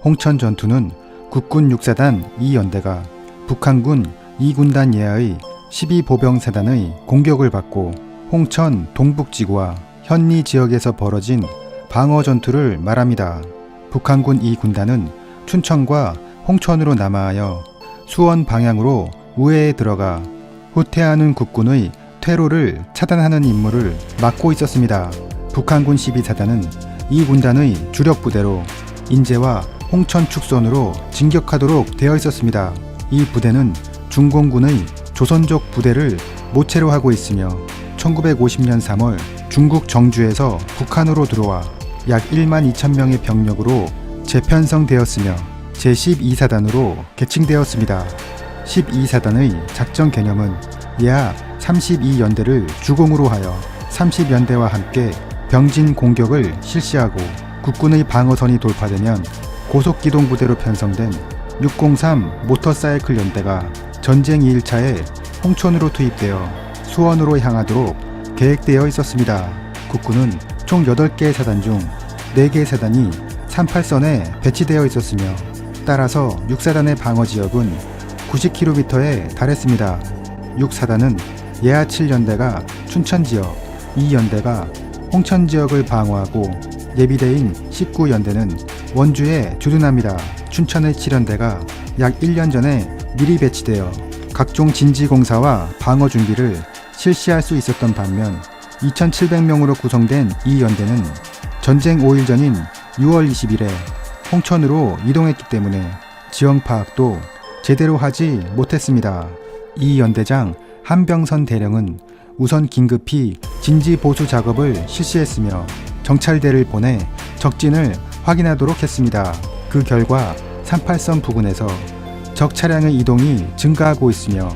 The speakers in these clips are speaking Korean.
홍천 전투는 국군 6사단 2연대가 북한군 2군단 예하의 12보병사단의 공격을 받고 홍천 동북지구와 현리 지역에서 벌어진 방어 전투를 말합니다. 북한군 2군단은 춘천과 홍천으로 남하하여 수원 방향으로 우회에 들어가 후퇴하는 국군의 퇴로를 차단하는 임무를 맡고 있었습니다. 북한군 12사단은 이 군단의 주력 부대로 인제와 홍천 축선으로 진격하도록 되어 있었습니다. 이 부대는 중공군의 조선족 부대를 모체로 하고 있으며 1950년 3월 중국 정주에서 북한으로 들어와 약 1만 2천 명의 병력으로 재편성되었으며 제12사단으로 개칭되었습니다. 12사단의 작전 개념은 예하 32연대를 주공으로 하여 30연대와 함께 병진 공격을 실시하고 국군의 방어선이 돌파되면 고속기동 부대로 편성된 603 모터사이클 연대가 전쟁 2일차에 홍천으로 투입되어 수원으로 향하도록 계획되어 있었습니다. 국군은 총 8개의 사단 중 4개의 사단이 38선에 배치되어 있었으며 따라서 6사단의 방어지역은 90km에 달했습니다. 6사단은 예하 7연대가 춘천지역, 2연대가 홍천지역을 방어하고 예비대인 19연대는 원주에 주둔합니다. 춘천의 7연대가 약 1년 전에 미리 배치되어 각종 진지공사와 방어 준비를 실시할 수 있었던 반면 2,700명으로 구성된 2연대는 전쟁 5일 전인 6월 20일에 홍천으로 이동했기 때문에 지형 파악도 제대로 하지 못했습니다. 2연대장 한병선 대령은 우선 긴급히 진지 보수 작업을 실시했으며 정찰대를 보내 적진을 확인하도록 했습니다. 그 결과 38선 부근에서 적 차량의 이동이 증가하고 있으며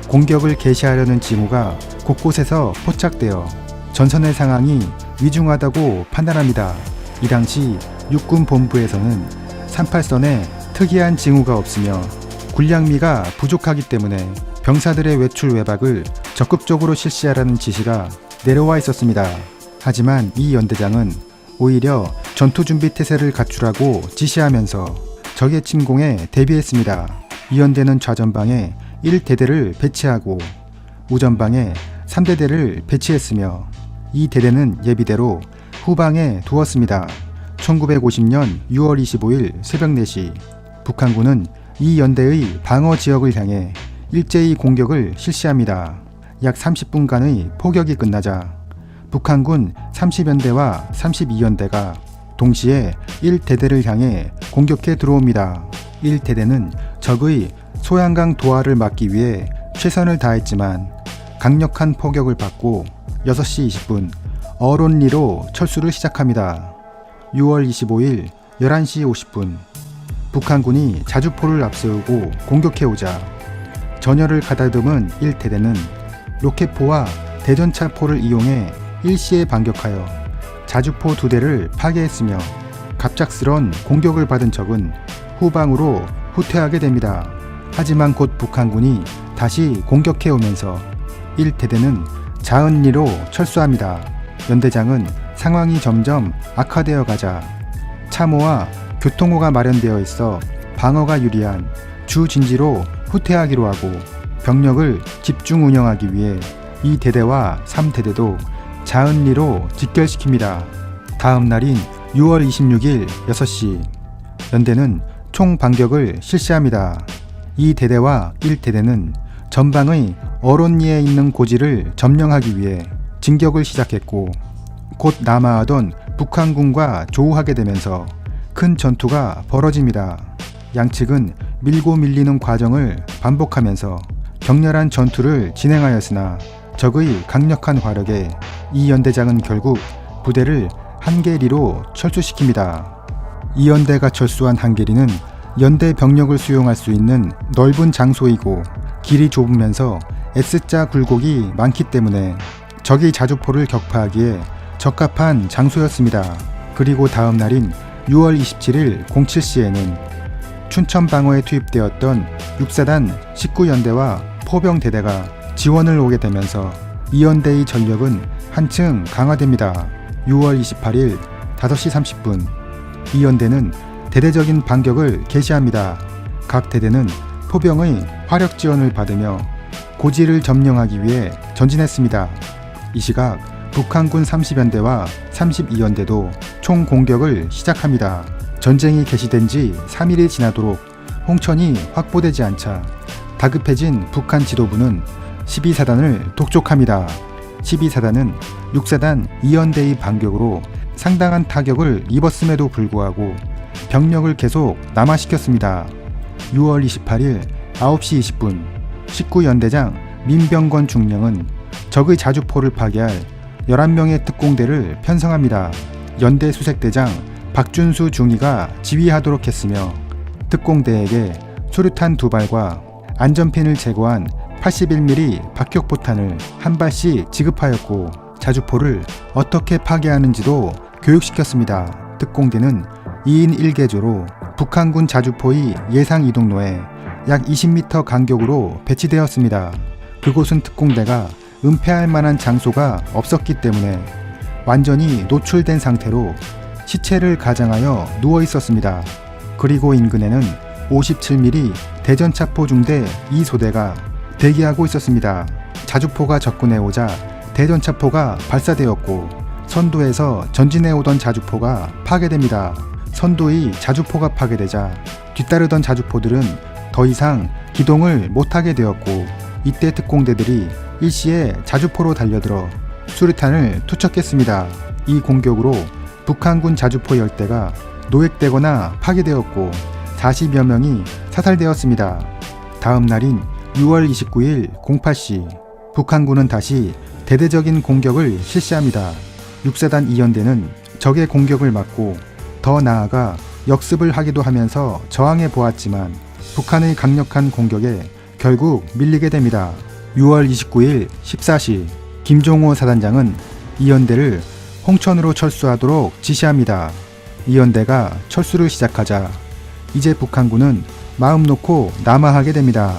공격을 개시하려는 징후가 곳곳에서 포착되어 전선의 상황이 위중하다고 판단합니다. 이 당시 육군 본부에서는 38선에 특이한 징후가 없으며 군량미가 부족하기 때문에 병사들의 외출 외박을 적극적으로 실시하라는 지시가 내려와 있었습니다. 하지만 이 연대장은 오히려 전투준비 태세를 갖추라고 지시하면서 적의 침공에 대비했습니다. 이 연대는 좌전방에 1대대를 배치하고 우전방에 3대대를 배치했으며 이 대대는 예비대로 후방에 두었습니다. 1950년 6월 25일 새벽 4시 북한군은 이 연대의 방어 지역을 향해 일제히 공격을 실시합니다. 약 30분간의 포격이 끝나자 북한군 30연대와 32연대가 동시에 1대대를 향해 공격해 들어옵니다. 1대대는 적의 소양강 도하를 막기 위해 최선을 다했지만 강력한 포격을 받고 6시 20분 어론리로 철수를 시작합니다. 6월 25일 11시 50분 북한군이 자주포를 앞세우고 공격해오자 전열을 가다듬은 1대대는 로켓포와 대전차포를 이용해 일시에 반격하여 자주포 2대를 파괴했으며 갑작스런 공격을 받은 적은 후방으로 후퇴하게 됩니다. 하지만 곧 북한군이 다시 공격해오면서 1대대는 자은리로 철수합니다. 연대장은 상황이 점점 악화되어 가자 참호와 교통호가 마련되어 있어 방어가 유리한 주진지로 후퇴하기로 하고 병력을 집중 운영하기 위해 2대대와 3대대도 자은리로 직결시킵니다. 다음 날인 6월 26일 6시 연대는 총 반격을 실시합니다. 2대대와 1대대는 전방의 어론리에 있는 고지를 점령하기 위해 진격을 시작했고 곧 남하하던 북한군과 조우하게 되면서 큰 전투가 벌어집니다. 양측은 밀고 밀리는 과정을 반복하면서 격렬한 전투를 진행하였으나 적의 강력한 화력에 이 연대장은 결국 부대를 한계리로 철수시킵니다. 이 연대가 철수한 한계리는 연대 병력을 수용할 수 있는 넓은 장소이고 길이 좁으면서 S자 굴곡이 많기 때문에 적이 자주포를 격파하기에 적합한 장소였습니다. 그리고 다음 날인 6월 27일 07시에는 춘천 방어에 투입되었던 6사단 19연대와 포병대대가 지원을 오게 되면서 이 연대의 전력은 한층 강화됩니다. 6월 28일 5시 30분 이 연대는 대대적인 반격을 개시합니다. 각 대대는 포병의 화력 지원을 받으며 고지를 점령하기 위해 전진했습니다. 이 시각 북한군 30연대와 32연대도 총 공격을 시작합니다. 전쟁이 개시된 지 3일이 지나도록 홍천이 확보되지 않자 다급해진 북한 지도부는 12사단을 독촉합니다. 12사단은 6사단 2연대의 반격으로 상당한 타격을 입었음에도 불구하고 병력을 계속 남하시켰습니다. 6월 28일 9시 20분 19연대장 민병건 중령은 적의 자주포를 파괴할 11명의 특공대를 편성합니다. 연대 수색대장 박준수 중위가 지휘하도록 했으며 특공대에게 수류탄 2발과 안전핀을 제거한 81mm 박격포탄을 한 발씩 지급하였고 자주포를 어떻게 파괴하는지도 교육시켰습니다. 특공대는 2인 1개조로 북한군 자주포의 예상 이동로에 약 20m 간격으로 배치되었습니다. 그곳은 특공대가 은폐할 만한 장소가 없었기 때문에 완전히 노출된 상태로 시체를 가장하여 누워 있었습니다. 그리고 인근에는 57mm 대전차포 중대 2소대가 대기하고 있었습니다. 자주포가 접근해 오자 대전차포가 발사되었고 선두에서 전진해 오던 자주포가 파괴됩니다. 선두의 자주포가 파괴되자 뒤따르던 자주포들은 더 이상 기동을 못하게 되었고 이때 특공대들이 일시에 자주포로 달려들어 수류탄을 투척했습니다. 이 공격으로 북한군 자주포 열대가 노획되거나 파괴되었고 40여 명이 사살되었습니다. 다음 날인 6월 29일 08시 북한군은 다시 대대적인 공격을 실시합니다. 6사단 2연대는 적의 공격을 막고 더 나아가 역습을 하기도 하면서 저항해 보았지만 북한의 강력한 공격에 결국 밀리게 됩니다. 6월 29일 14시 김종호 사단장은 2연대를 홍천으로 철수하도록 지시합니다. 2연대가 철수를 시작하자 이제 북한군은 마음 놓고 남하하게 됩니다.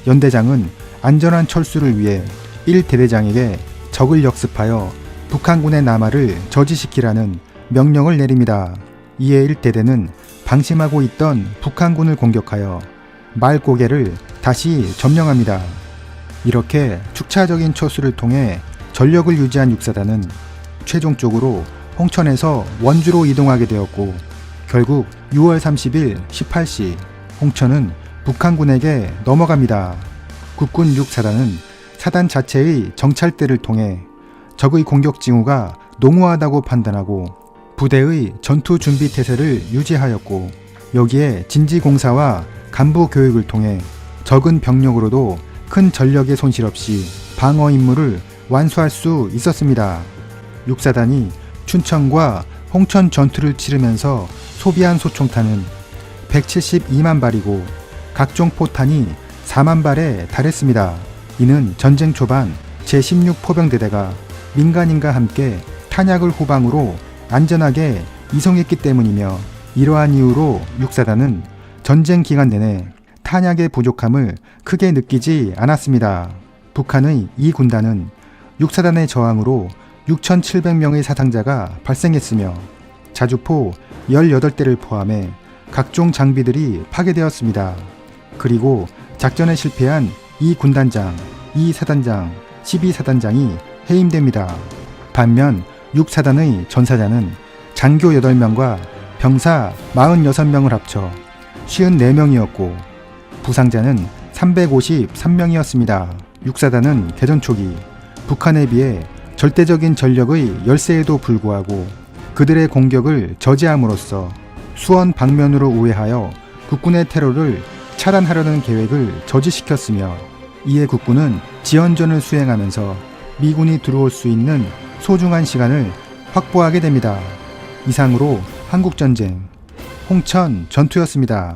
연대장은 안전한 철수를 위해 1대대장에게 적을 역습하여 북한군의 남하를 저지시키라는 명령을 내립니다. 이에 1대대는 방심하고 있던 북한군을 공격하여 말고개를 다시 점령합니다. 이렇게 축차적인 철수를 통해 전력을 유지한 6사단은 최종적으로 홍천에서 원주로 이동하게 되었고 결국 6월 30일 18시 홍천은 북한군에게 넘어갑니다. 국군 6사단은 사단 자체의 정찰대를 통해 적의 공격 징후가 농후하다고 판단하고 부대의 전투 준비 태세를 유지하였고 여기에 진지공사와 간부 교육을 통해 적은 병력으로도 큰 전력의 손실 없이 방어 임무를 완수할 수 있었습니다. 6사단이 춘천과 홍천 전투를 치르면서 소비한 소총탄은 172만 발이고 각종 포탄이 4만 발에 달했습니다. 이는 전쟁 초반 제16포병대대가 민간인과 함께 탄약을 후방으로 안전하게 이송했기 때문이며 이러한 이유로 6사단은 전쟁 기간 내내 탄약의 부족함을 크게 느끼지 않았습니다. 북한의 이 군단은 6사단의 저항으로 6,700명의 사상자가 발생했으며 자주포 18대를 포함해 각종 장비들이 파괴되었습니다. 그리고 작전에 실패한 이 군단장, 이 사단장, 12사단장이 해임됩니다. 반면 6사단의 전사자는 장교 8명과 병사 46명을 합쳐 54명이었고 부상자는 353명이었습니다. 6사단은 개전 초기 북한에 비해 절대적인 전력의 열세에도 불구하고 그들의 공격을 저지함으로써 수원 방면으로 우회하여 국군의 테러를 차단하려는 계획을 저지시켰으며 이에 국군은 지연전을 수행하면서 미군이 들어올 수 있는 소중한 시간을 확보하게 됩니다. 이상으로 한국전쟁 홍천 전투였습니다.